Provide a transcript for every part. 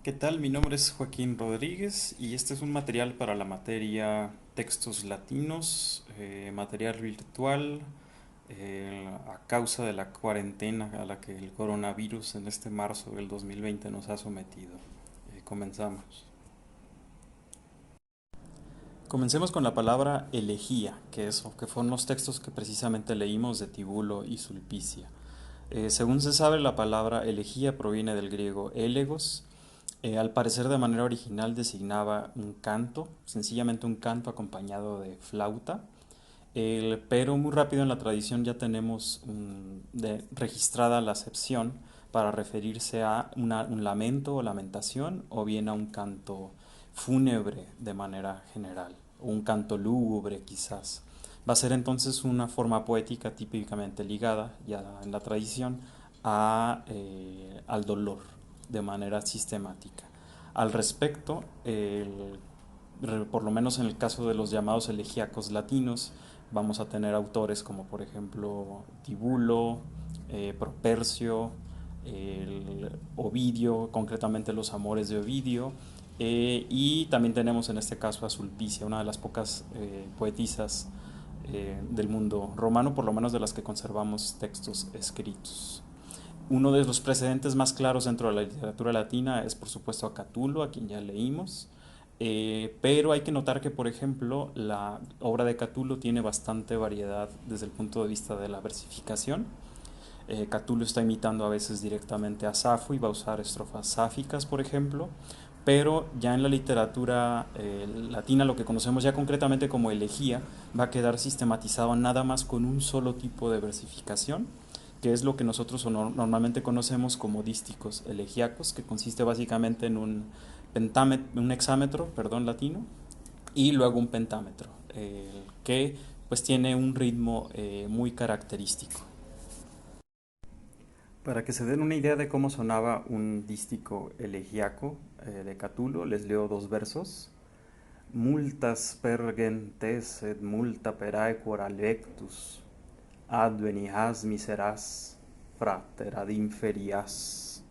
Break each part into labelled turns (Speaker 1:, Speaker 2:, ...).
Speaker 1: ¿Qué tal? Mi nombre es Joaquín Rodríguez y este es un material para la materia Textos Latinos, material virtual, a causa de la cuarentena a la que el coronavirus en este marzo del 2020 nos ha sometido. Comenzamos. Comencemos con la palabra elegía, que fueron los textos que precisamente leímos de Tibulo y Sulpicia. Según se sabe, la palabra elegía proviene del griego elegos. Al parecer de manera original designaba un canto, sencillamente un canto acompañado de flauta, pero muy rápido en la tradición ya tenemos registrada la acepción para referirse a un lamento o lamentación o bien a un canto fúnebre de manera general, o un canto lúgubre quizás. Va a ser entonces una forma poética típicamente ligada, ya en la tradición, al dolor de manera sistemática. Al respecto, por lo menos en el caso de los llamados elegíacos latinos, vamos a tener autores como por ejemplo Tibulo, Propercio, Ovidio, concretamente los Amores de Ovidio, y también tenemos en este caso a Sulpicia, una de las pocas poetisas del mundo romano, por lo menos de las que conservamos textos escritos. Uno de los precedentes más claros dentro de la literatura latina es por supuesto a Catulo, a quien ya leímos, pero hay que notar que, por ejemplo, la obra de Catulo tiene bastante variedad desde el punto de vista de la versificación. Catulo está imitando a veces directamente a Safo y va a usar estrofas sáficas, por ejemplo, pero ya en la literatura latina, lo que conocemos ya concretamente como elegía, va a quedar sistematizado nada más con un solo tipo de versificación, que es lo que nosotros normalmente conocemos como dísticos elegíacos, que consiste básicamente en un hexámetro, perdón, latino, y luego un pentámetro, que pues tiene un ritmo muy característico. Para que se den una idea de cómo sonaba un dístico elegíaco de Catulo, les leo dos versos. Multas pergentes et multa peraequor alectus, adveni has miseras, frater ad inferias.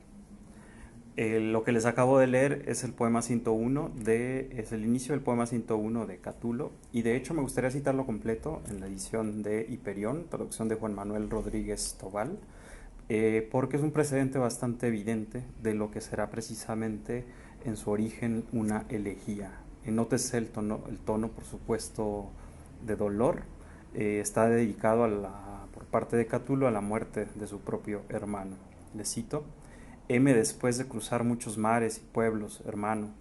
Speaker 1: Lo que les acabo de leer es el poema 101 es el inicio del poema 101 de Catulo, y de hecho me gustaría citarlo completo en la edición de Hiperión, traducción de Juan Manuel Rodríguez Tobal, porque es un precedente bastante evidente de lo que será precisamente en su origen una elegía. Nótese el tono, por supuesto, de dolor. Está dedicado por parte de Catulo a la muerte de su propio hermano. Le cito: heme después de cruzar muchos mares y pueblos, hermano,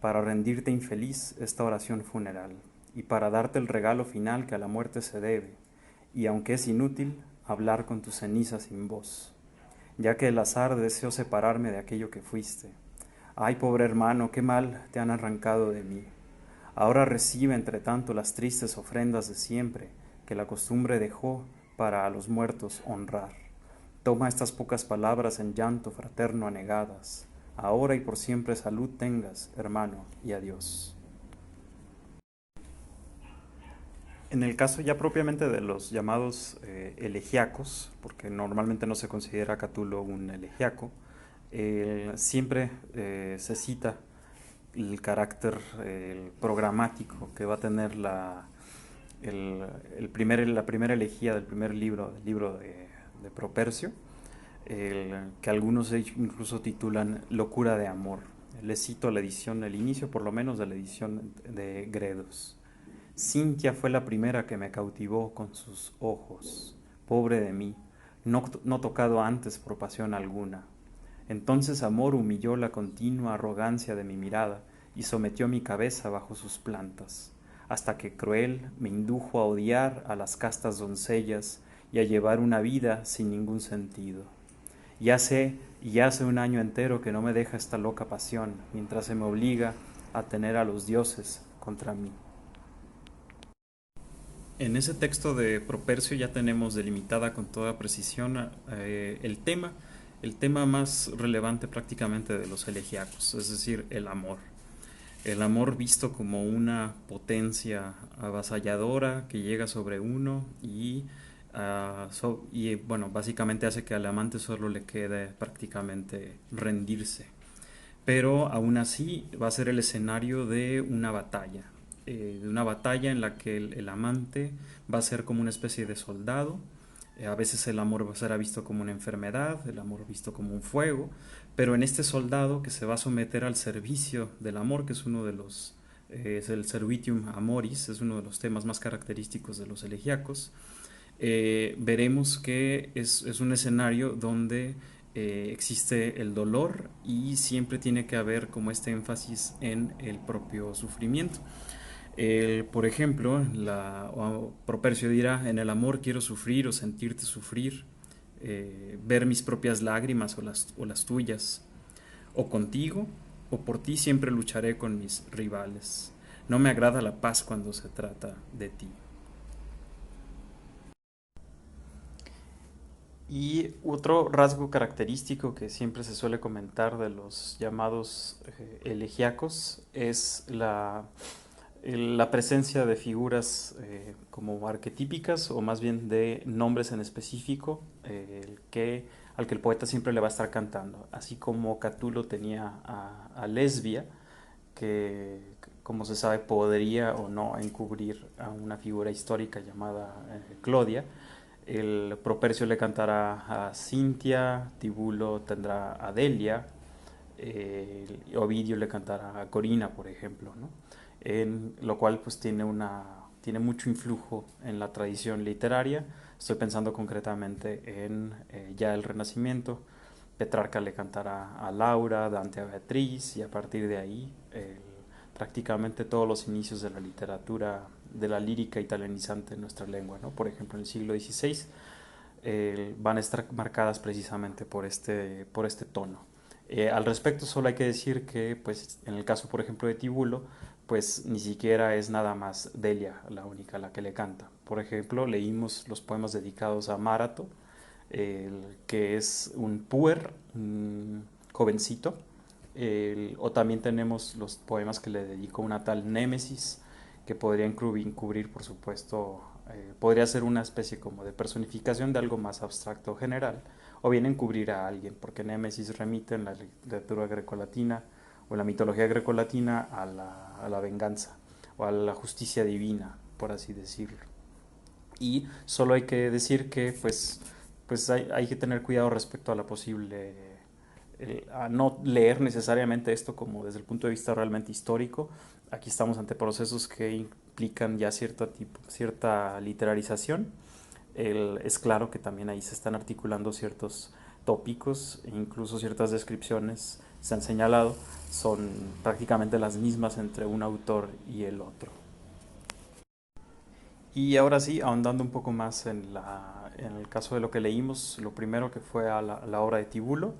Speaker 1: para rendirte infeliz esta oración funeral, y para darte el regalo final que a la muerte se debe, y aunque es inútil, hablar con tu ceniza sin voz, ya que el azar deseo separarme de aquello que fuiste. Ay, pobre hermano, qué mal te han arrancado de mí. Ahora recibe entre tanto las tristes ofrendas de siempre, que la costumbre dejó para a los muertos honrar. Toma estas pocas palabras en llanto fraterno anegadas. Ahora y por siempre salud tengas, hermano, y adiós. En el caso ya propiamente de los llamados elegíacos, porque normalmente no se considera Catulo un elegíaco, siempre se cita el carácter programático que va a tener la primera elegía del libro de Propercio, que algunos incluso titulan Locura de Amor. Les cito la edición, el inicio por lo menos de la edición de Gredos. Cintia fue la primera que me cautivó con sus ojos. Pobre de mí, no tocado antes por pasión alguna. Entonces amor humilló la continua arrogancia de mi mirada y sometió mi cabeza bajo sus plantas, hasta que cruel me indujo a odiar a las castas doncellas y a llevar una vida sin ningún sentido. Ya sé, y hace un año entero que no me deja esta loca pasión, mientras se me obliga a tener a los dioses contra mí. En ese texto de Propercio ya tenemos delimitada con toda precisión el tema más relevante prácticamente de los elegíacos, es decir, el amor. El amor visto como una potencia avasalladora que llega sobre uno y bueno, básicamente hace que al amante solo le quede prácticamente rendirse. pero aún así va a ser el escenario de una batalla en la que el amante va a ser como una especie de soldado. A veces el amor será visto como una enfermedad, el amor visto como un fuego, pero en este soldado que se va a someter al servicio del amor, que es uno de los, es el Servitium Amoris, es uno de los temas más característicos de los elegíacos. Veremos que es un escenario donde existe el dolor y siempre tiene que haber como este énfasis en el propio sufrimiento. Por ejemplo, Propercio dirá, en el amor quiero sufrir o sentirte sufrir, ver mis propias lágrimas o las tuyas, o contigo o por ti siempre lucharé con mis rivales. No me agrada la paz cuando se trata de ti. Y otro rasgo característico que siempre se suele comentar de los llamados elegíacos es la presencia de figuras como arquetípicas o más bien de nombres en específico al que el poeta siempre le va a estar cantando. Así como Catulo tenía a Lesbia, que como se sabe podría o no encubrir a una figura histórica llamada Clodia. El Propercio le cantará a Cintia, Tibulo tendrá a Delia, Ovidio le cantará a Corina, por ejemplo, ¿no? En lo cual pues tiene mucho influjo en la tradición literaria. Estoy pensando concretamente en ya el Renacimiento. Petrarca le cantará a Laura, Dante a Beatriz y a partir de ahí prácticamente todos los inicios de la literatura, de la lírica italianizante en nuestra lengua, ¿no? Por ejemplo, en el siglo XVI van a estar marcadas precisamente por este tono. Al respecto solo hay que decir que pues en el caso por ejemplo de Tibulo pues ni siquiera es nada más Delia la única la que le canta. Por ejemplo leímos los poemas dedicados a Marato, que es un puer, un jovencito, o también tenemos los poemas que le dedicó una tal Némesis, que podría encubrir, por supuesto, podría ser una especie como de personificación de algo más abstracto o general, o bien encubrir a alguien, porque Némesis remite en la literatura grecolatina o en la mitología grecolatina a la venganza o a la justicia divina, por así decirlo. Y solo hay que decir que pues hay que tener cuidado respecto a la posible a no leer necesariamente esto como desde el punto de vista realmente histórico. Aquí estamos ante procesos que implican ya cierta literarización. Es claro que también ahí se están articulando ciertos tópicos e incluso ciertas descripciones se han señalado son prácticamente las mismas entre un autor y el otro. Y ahora sí, ahondando un poco más en el caso de lo que leímos, lo primero que fue a la obra de Tibulo.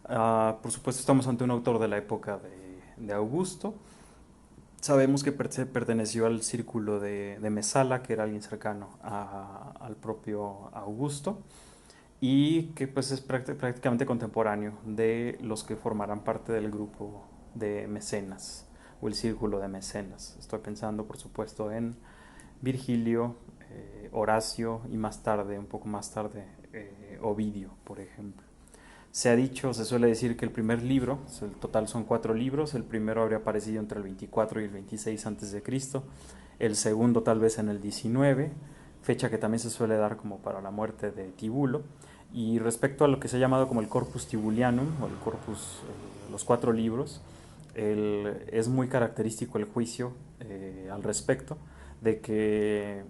Speaker 1: Por supuesto estamos ante un autor de la época de Augusto. Sabemos que perteneció al círculo de Mesala, que era alguien cercano al propio Augusto, y que pues es prácticamente contemporáneo de los que formarán parte del grupo de mecenas o el círculo de mecenas. Estoy pensando por supuesto en Virgilio, Horacio y más tarde, un poco más tarde, Ovidio, por ejemplo. Se ha dicho, se suele decir que el primer libro, el total son 4 libros, el primero habría aparecido entre el 24 y el 26 antes de Cristo, el segundo tal vez en el 19, fecha que también se suele dar como para la muerte de Tibulo, y respecto a lo que se ha llamado como el Corpus Tibulianum, o el corpus, los 4 libros, es muy característico el juicio al respecto, de que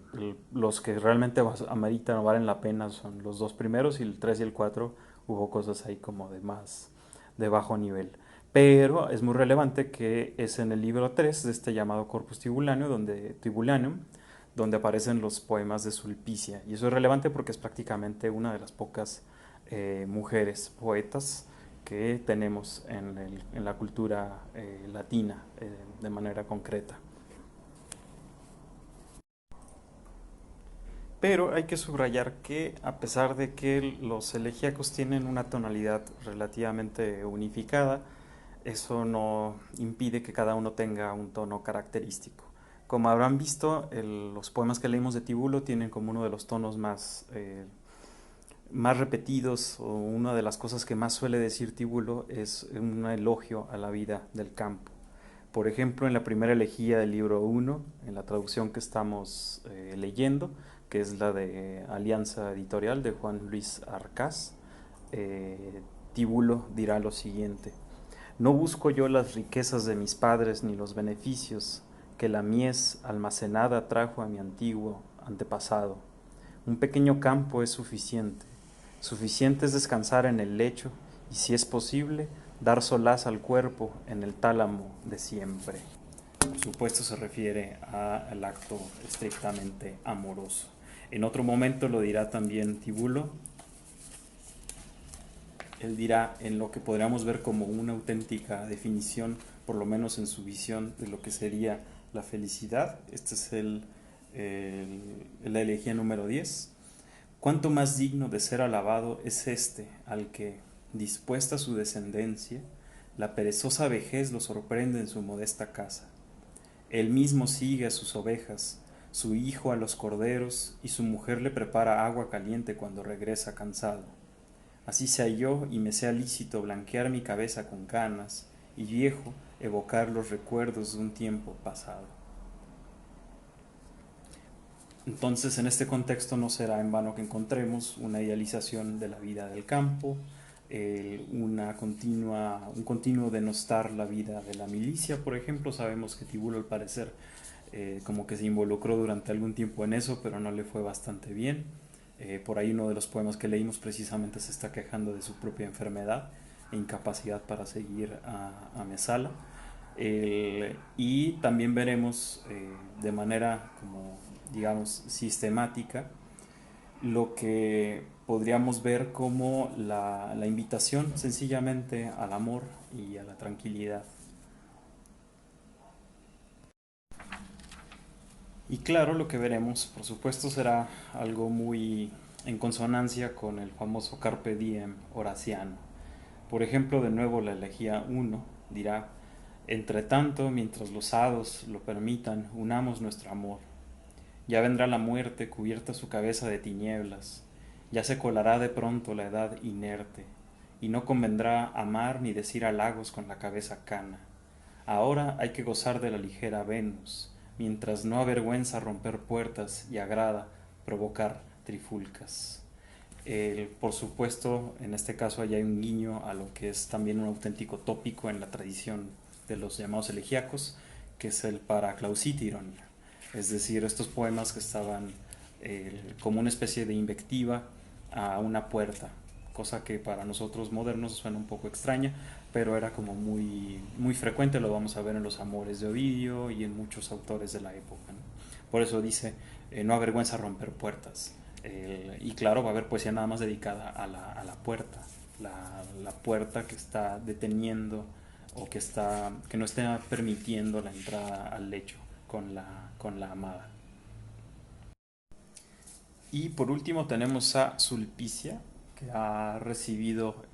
Speaker 1: los que realmente ameritan o valen la pena son los 2 primeros y el 3 y el 4 hubo cosas ahí como de bajo nivel. Pero es muy relevante que es en el libro 3 de este llamado Corpus Tibulianum, donde aparecen los poemas de Sulpicia. Y eso es relevante porque es prácticamente una de las pocas mujeres poetas que tenemos en la cultura latina de manera concreta. Pero hay que subrayar que a pesar de que los elegíacos tienen una tonalidad relativamente unificada, eso no impide que cada uno tenga un tono característico. Como habrán visto, los poemas que leímos de Tibulo tienen como uno de los tonos más repetidos, o una de las cosas que más suele decir Tibulo, es un elogio a la vida del campo. Por ejemplo, en la primera elegía del libro 1, en la traducción que estamos leyendo, que es la de Alianza Editorial de Juan Luis Arcaz, Tibulo dirá lo siguiente: no busco yo las riquezas de mis padres ni los beneficios que la mies almacenada trajo a mi antiguo antepasado. Un pequeño campo es suficiente. Suficiente es descansar en el lecho y, si es posible, dar solaz al cuerpo en el tálamo de siempre. Por supuesto se refiere al acto estrictamente amoroso. En otro momento lo dirá también Tibulo. Él dirá en lo que podríamos ver como una auténtica definición, por lo menos en su visión de lo que sería la felicidad. Este es la elegía número 10. Cuánto más digno de ser alabado es este, al que, dispuesta su descendencia, la perezosa vejez lo sorprende en su modesta casa. Él mismo sigue a sus ovejas, su hijo a los corderos, y su mujer le prepara agua caliente cuando regresa cansado. Así sea yo y me sea lícito blanquear mi cabeza con canas, y viejo evocar los recuerdos de un tiempo pasado. Entonces, en este contexto no será en vano que encontremos una idealización de la vida del campo, un continuo denostar la vida de la milicia, por ejemplo. Sabemos que Tibulo, al parecer, como que se involucró durante algún tiempo en eso, pero no le fue bastante bien. Por ahí uno de los poemas que leímos precisamente se está quejando de su propia enfermedad e incapacidad para seguir a Mesala. Y también veremos de manera, como digamos, sistemática, lo que podríamos ver como la invitación sencillamente al amor y a la tranquilidad. Y claro, lo que veremos, por supuesto, será algo muy en consonancia con el famoso Carpe Diem horaciano. Por ejemplo, de nuevo la elegía 1 dirá: entre tanto, mientras los hados lo permitan, unamos nuestro amor. Ya vendrá la muerte cubierta su cabeza de tinieblas, ya se colará de pronto la edad inerte, y no convendrá amar ni decir halagos con la cabeza cana. Ahora hay que gozar de la ligera Venus, mientras no avergüenza romper puertas y agrada provocar trifulcas. Por supuesto, en este caso allá hay un guiño a lo que es también un auténtico tópico en la tradición de los llamados elegíacos, que es el Paraclausitiron, es decir, estos poemas que estaban como una especie de invectiva a una puerta, cosa que para nosotros modernos suena un poco extraña, pero era como muy frecuente. Lo vamos a ver en los Amores de Ovidio y en muchos autores de la época, ¿no? Por eso dice, no avergüenza romper puertas. Y claro, va a haber poesía nada más dedicada a la puerta, la puerta que está deteniendo o que no está permitiendo la entrada al lecho con la amada. Y por último tenemos a Sulpicia, que ha recibido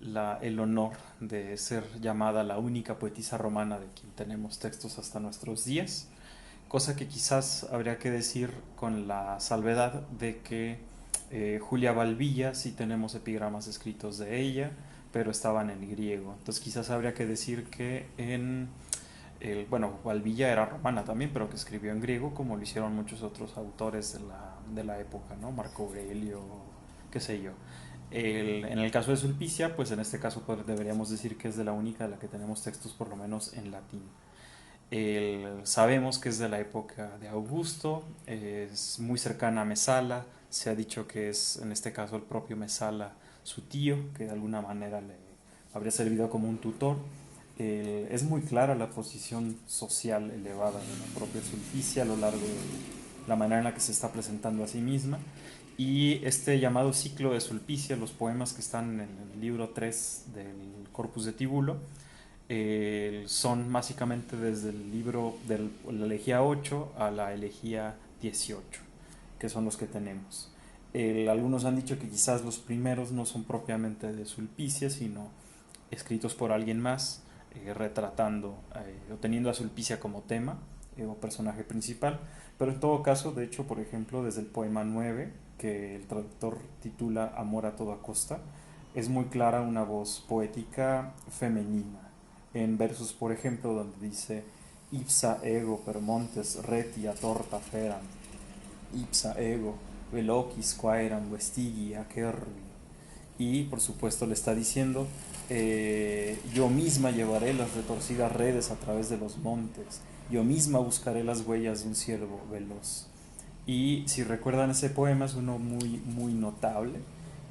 Speaker 1: el honor de ser llamada la única poetisa romana de quien tenemos textos hasta nuestros días, cosa que quizás habría que decir con la salvedad de que Julia Valvilla sí tenemos epigramas escritos de ella, pero estaban en griego. Entonces quizás habría que decir que bueno, Valvilla era romana también, pero que escribió en griego, como lo hicieron muchos otros autores de la época, ¿no? Marco Aurelio, qué sé yo. En el caso de Sulpicia, pues en este caso pues, deberíamos decir que es de la única de la que tenemos textos por lo menos en latín. Sabemos que es de la época de Augusto, es muy cercana a Mesala, se ha dicho que es en este caso el propio Mesala su tío, que de alguna manera le habría servido como un tutor. Es muy clara la posición social elevada de la propia Sulpicia a lo largo de la manera en la que se está presentando a sí misma. Y este llamado ciclo de Sulpicia, los poemas que están en el libro 3 del Corpus de Tibulo, son básicamente desde el libro de la elegía 8 a la elegía 18, que son los que tenemos. Algunos han dicho que quizás los primeros no son propiamente de Sulpicia, sino escritos por alguien más, retratando o teniendo a Sulpicia como tema o personaje principal, Pero en todo caso, de hecho, por ejemplo, desde el poema 9 que el traductor titula Amor a toda costa, es muy clara una voz poética femenina. En versos, por ejemplo, donde dice Ipsa ego per montes retia torta feram, ipsa ego velocis quaeram vestigi acerbi. Y por supuesto le está diciendo, yo misma llevaré las retorcidas redes a través de los montes, yo misma buscaré las huellas de un ciervo veloz. Y si recuerdan, ese poema es uno muy notable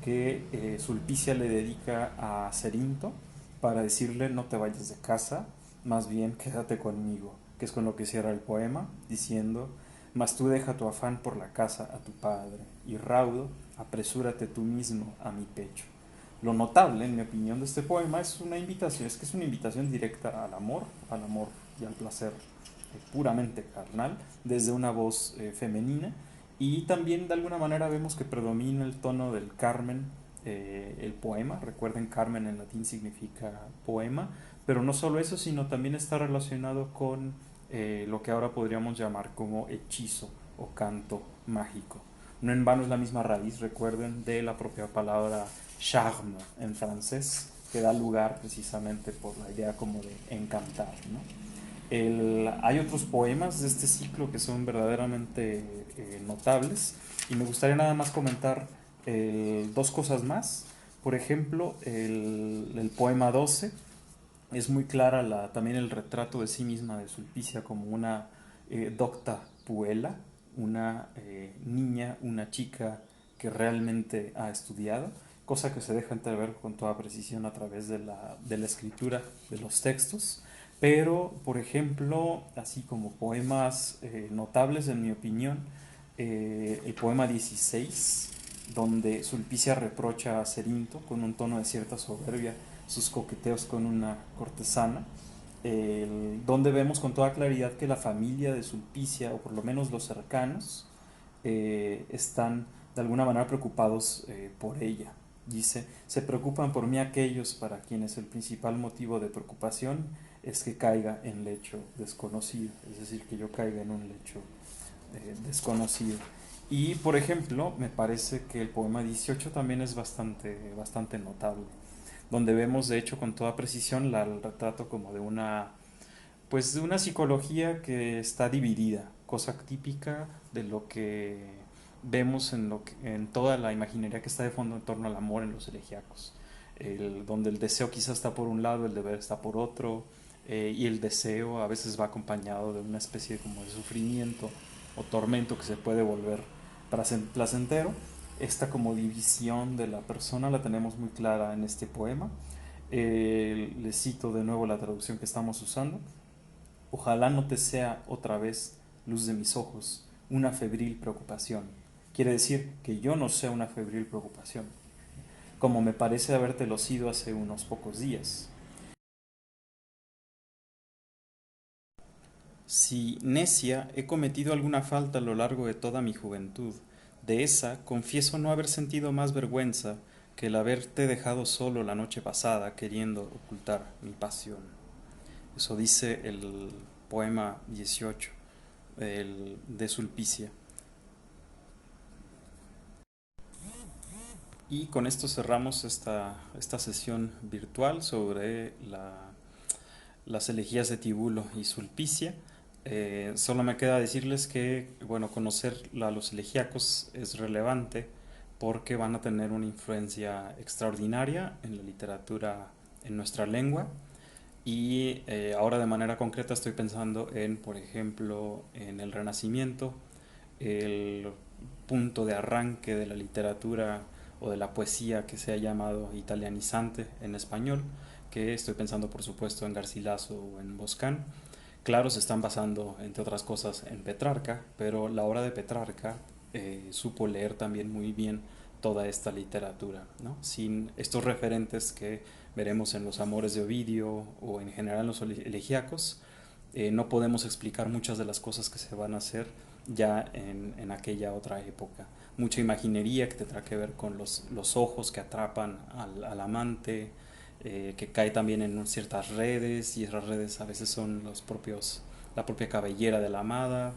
Speaker 1: que Sulpicia le dedica a Cerinto para decirle no te vayas de casa, más bien quédate conmigo, que es con lo que cierra el poema, diciendo, mas tú deja tu afán por la casa a tu padre, y raudo, apresúrate tú mismo a mi pecho. Lo notable, en mi opinión, de este poema es una invitación, es que es una invitación directa al amor y al placer puramente carnal, desde una voz femenina, y también de alguna manera vemos que predomina el tono del Carmen, el poema. Recuerden, Carmen en latín significa poema, pero no solo eso, sino también está relacionado con lo que ahora podríamos llamar como hechizo o canto mágico. No en vano es la misma raíz, recuerden, de la propia palabra charme en francés, que da lugar precisamente por la idea como de encantar, ¿no? Hay otros poemas de este ciclo que son verdaderamente notables, y me gustaría nada más comentar dos cosas más. Por ejemplo, el poema 12 es muy clara también el retrato de sí misma de Sulpicia como una docta puella, una niña, una chica que realmente ha estudiado, cosa que se deja entrever con toda precisión a través de la escritura de los textos. Pero, por ejemplo, así como poemas notables en mi opinión, el poema 16, donde Sulpicia reprocha a Cerinto con un tono de cierta soberbia sus coqueteos con una cortesana, donde vemos con toda claridad que la familia de Sulpicia, o por lo menos los cercanos, están de alguna manera preocupados por ella. Dice, se preocupan por mí aquellos para quienes el principal motivo de preocupación es que caiga en lecho desconocido, es decir, que yo caiga en un lecho desconocido. Y por ejemplo, me parece que el poema 18 también es bastante notable, donde vemos de hecho con toda precisión el retrato como de pues de una psicología que está dividida, cosa típica de lo que vemos en toda la imaginería que está de fondo en torno al amor en los elegíacos, donde el deseo quizás está por un lado, el deber está por otro, y el deseo a veces va acompañado de una especie como de sufrimiento o tormento que se puede volver placentero. Esta como división de la persona la tenemos muy clara en este poema. Les cito de nuevo la traducción que estamos usando. Ojalá no te sea otra vez, luz de mis ojos, una febril preocupación. Quiere decir que yo no sea una febril preocupación, como me parece habértelo sido hace unos pocos días. Si, necia, he cometido alguna falta a lo largo de toda mi juventud, de esa confieso no haber sentido más vergüenza que el haberte dejado solo la noche pasada queriendo ocultar mi pasión. Eso dice el poema 18 de Sulpicia. Y con esto cerramos esta sesión virtual sobre las elegías de Tibulo y Sulpicia. Solo me queda decirles que, bueno, conocer a los elegíacos es relevante porque van a tener una influencia extraordinaria en la literatura, en nuestra lengua. Y ahora de manera concreta estoy pensando en, por ejemplo, en el Renacimiento, el punto de arranque de la literatura o de la poesía que se ha llamado italianizante en español, que estoy pensando por supuesto en Garcilaso o en Boscán. Claro, se están basando, entre otras cosas, en Petrarca, pero la obra de Petrarca supo leer también muy bien toda esta literatura, ¿no? Sin estos referentes que veremos en los Amores de Ovidio o en general en los elegíacos, no podemos explicar muchas de las cosas que se van a hacer ya en aquella otra época. Mucha imaginería que tendrá que ver con los ojos que atrapan al amante, que cae también en ciertas redes, y esas redes a veces son la propia cabellera de la amada,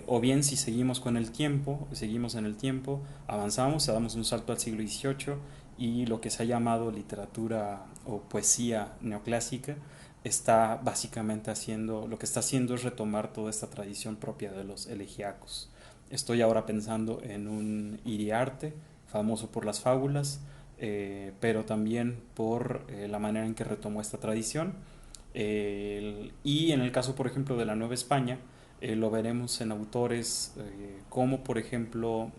Speaker 1: O bien si seguimos con el tiempo, seguimos en el tiempo, avanzamos, damos un salto al siglo XVIII y lo que se ha llamado literatura o poesía neoclásica está básicamente haciendo, lo que está haciendo es retomar toda esta tradición propia de los elegíacos. Estoy ahora pensando en un Iriarte, famoso por las fábulas, pero también por la manera en que retomó esta tradición. Y en el caso, por ejemplo, de la Nueva España, lo veremos en autores como, por ejemplo,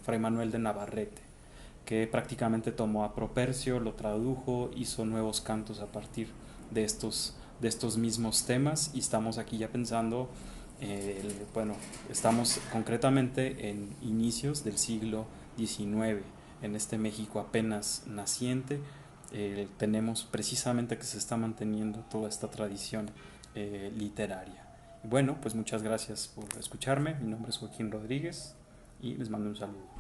Speaker 1: Fray Manuel de Navarrete, que prácticamente tomó a Propercio, lo tradujo, hizo nuevos cantos a partir de estos mismos temas y estamos aquí ya pensando, bueno, estamos concretamente en inicios del siglo XIX, en este México apenas naciente, tenemos precisamente que se está manteniendo toda esta tradición literaria. Bueno, pues muchas gracias por escucharme, mi nombre es Joaquín Rodríguez y les mando un saludo.